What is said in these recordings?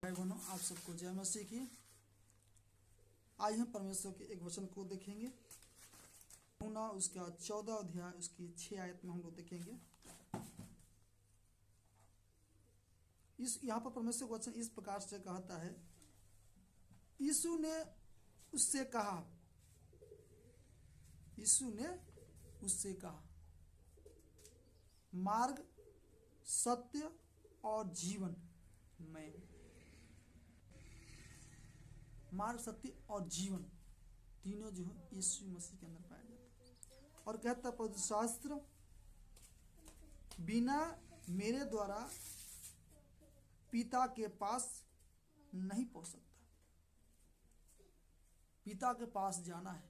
भाई बहनों, आप सबको जय मसीह की। आज हम परमेश्वर के एक वचन को देखेंगे। उसका 14 अध्याय उसकी 6 आयत में हम लोग देखेंगे। इस यहाँ पर परमेश्वर का वचन इस प्रकार से कहता है, यीशु ने उससे कहा, यीशु ने उससे कहा, मार्ग, सत्य और जीवन मैं। मार्ग, सत्य और जीवन तीनों जो है यीशु मसीह के अंदर पाया जाता है। और कहता पवित्र शास्त्र, बिना मेरे द्वारा पिता के पास नहीं पहुंच सकता। पिता के पास जाना है,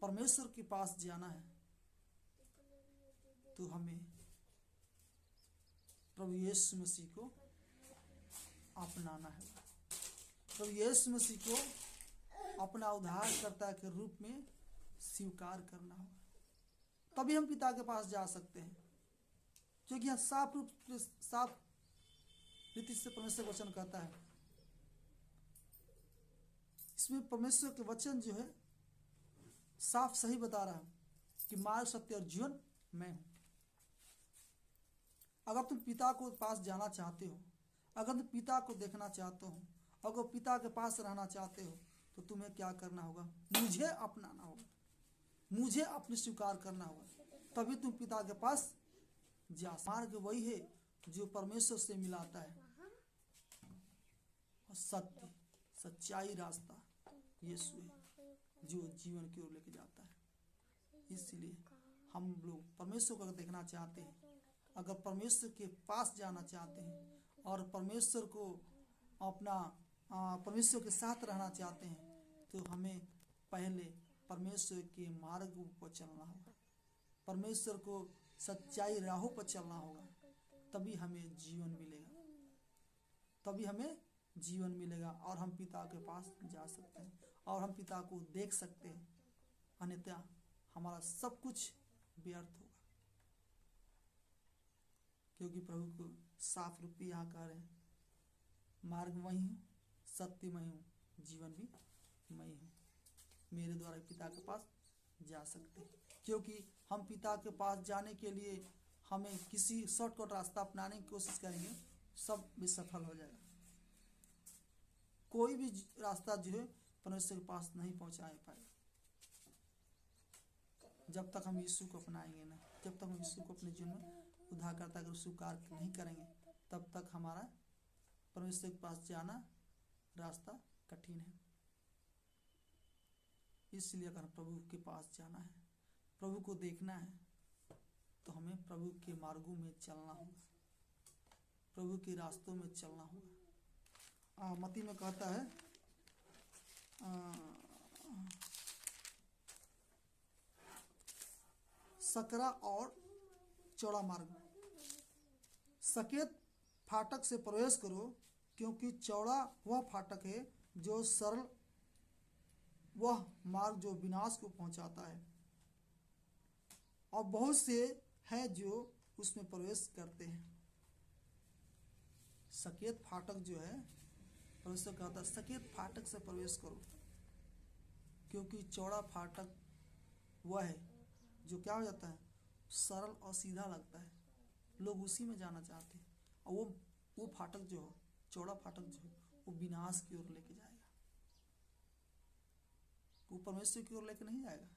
परमेश्वर के पास जाना है, तो हमें प्रभु यीशु मसीह को अपनाना है। प्रभु यीशु मसीह को अपना उद्धारकर्ता के रूप में स्वीकार करना होगा, तभी हम पिता के पास जा सकते हैं। क्योंकि यह साफ रीति से परमेश्वर का वचन कहता है। इसमें परमेश्वर के वचन जो है साफ सही बता रहा है कि मार्ग, सत्य और जीवन मैं हूं। अगर तुम पिता को पास जाना चाहते हो, अगर तुम पिता को देखना चाहते हो, अगर पिता के पास रहना चाहते हो, तो तुम्हें क्या करना होगा? मुझे अपनाना होगा, मुझे अपने स्वीकार करना होगा, तभी तुम पिता के पास जा। मार्ग वही है जो परमेश्वर से मिलाता है, और सत्य, सच्चाई, रास्ता यीशु है जो जीवन की ओर लेके जाता है। इसलिए हम लोग परमेश्वर को देखना चाहते हैं, अगर परमेश्वर के पास जाना चाहते हैं और परमेश्वर को अपना परमेश्वर के साथ रहना चाहते हैं, तो हमें पहले परमेश्वर के मार्ग पर चलना होगा, परमेश्वर को सच्चाई राहों पर चलना होगा, तभी हमें जीवन मिलेगा, तभी हमें जीवन मिलेगा और हम पिता के पास जा सकते हैं और हम पिता को देख सकते हैं। अन्यथा हमारा सब कुछ व्यर्थ होगा, क्योंकि प्रभु को साफ रूप में यहाँ कह रहे हैं, मार्ग मैं हूँ, सत्य मैं हूँ, जीवन भी मैं हूँ। मेरे द्वारा पिता के पास जा सकते हैं। क्योंकि हम पिता के पास जाने के लिए हमें किसी शॉर्टकट रास्ता अपनाने की कोशिश करेंगे, सब विसफल हो जाएगा। कोई भी रास्ता जो है परमेश्वर के पास नहीं पहुंचा पाएगा। जब तक हम यीशु को अपनाएंगे ना, जब तक हम यीशु को अपने जीवन में उद्धारकर्ता को स्वीकार नहीं करेंगे, तब तक हमारा परमेश्वर के पास जाना रास्ता कठिन है। इसलिए अगर प्रभु के पास जाना है, प्रभु को देखना है, तो हमें प्रभु के मार्गों में चलना होगा, प्रभु के रास्तों में चलना होगा। मत्ती में कहता है, सकरा और चौड़ा मार्ग, सकेत फाटक से प्रवेश करो, क्योंकि चौड़ा वह फाटक है जो सरल, वह मार्ग जो विनाश को पहुंचाता है, और बहुत से हैं जो उसमें प्रवेश करते हैं। सकेत फाटक जो है, परमेश्वर कहता है सकेत फाटक से प्रवेश करो, क्योंकि चौड़ा फाटक वह है जो क्या हो जाता है, सरल और सीधा लगता है, लोग उसी में जाना चाहते हैं। और वो फाटक जो है, चौड़ा फाटक जो है, वो विनाश की ओर लेके जाएगा, वो परमेश्वर की ओर लेके नहीं जाएगा,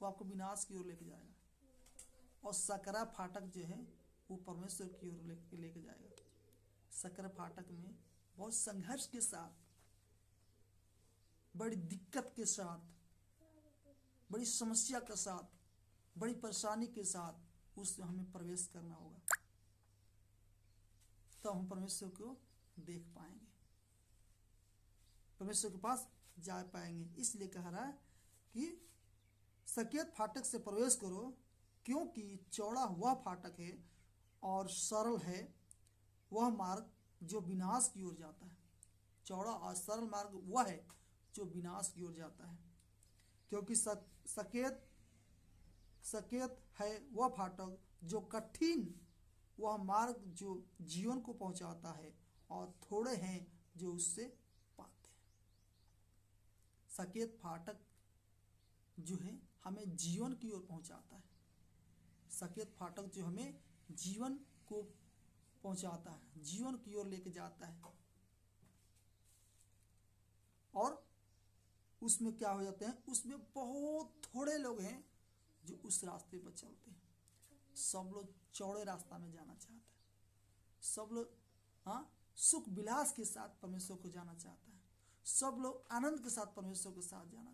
वो आपको विनाश की ओर लेके जाएगा। और सकरा फाटक जो है, वो परमेश्वर की ओर लेके जाएगा। सकरा फाटक में बहुत संघर्ष के साथ, बड़ी दिक्कत के साथ, बड़ी समस्या के साथ, बड़ी परेशानी के साथ उसमें हमें प्रवेश करना होगा, तब हम परमेश्वर को देख पाएंगे, परमेश्वर के पास जा पाएंगे। इसलिए कह रहा है कि सकेत फाटक से प्रवेश करो, क्योंकि चौड़ा वह फाटक है और सरल है वह मार्ग जो विनाश की ओर जाता है। चौड़ा और सरल मार्ग वह है जो विनाश की ओर जाता है, क्योंकि सकेत है वह फाटक जो कठिन, वह मार्ग जो जीवन को पहुंचाता है, और थोड़े हैं जो उससे पाते हैं। सकेत फाटक जो है हमें जीवन की ओर पहुंचाता है। सकेत फाटक जो हमें जीवन को पहुंचाता है, जीवन की ओर लेके जाता है। और उसमें क्या हो जाते हैं, उसमें बहुत थोड़े लोग हैं जो उस रास्ते पर चलते हैं। सब लोग चौड़े रास्ता में जाना चाहते हैं। सब लोग सुख विलास के साथ परमेश्वर को जाना चाहता है। सब लोग आनंद के साथ परमेश्वर के साथ जाना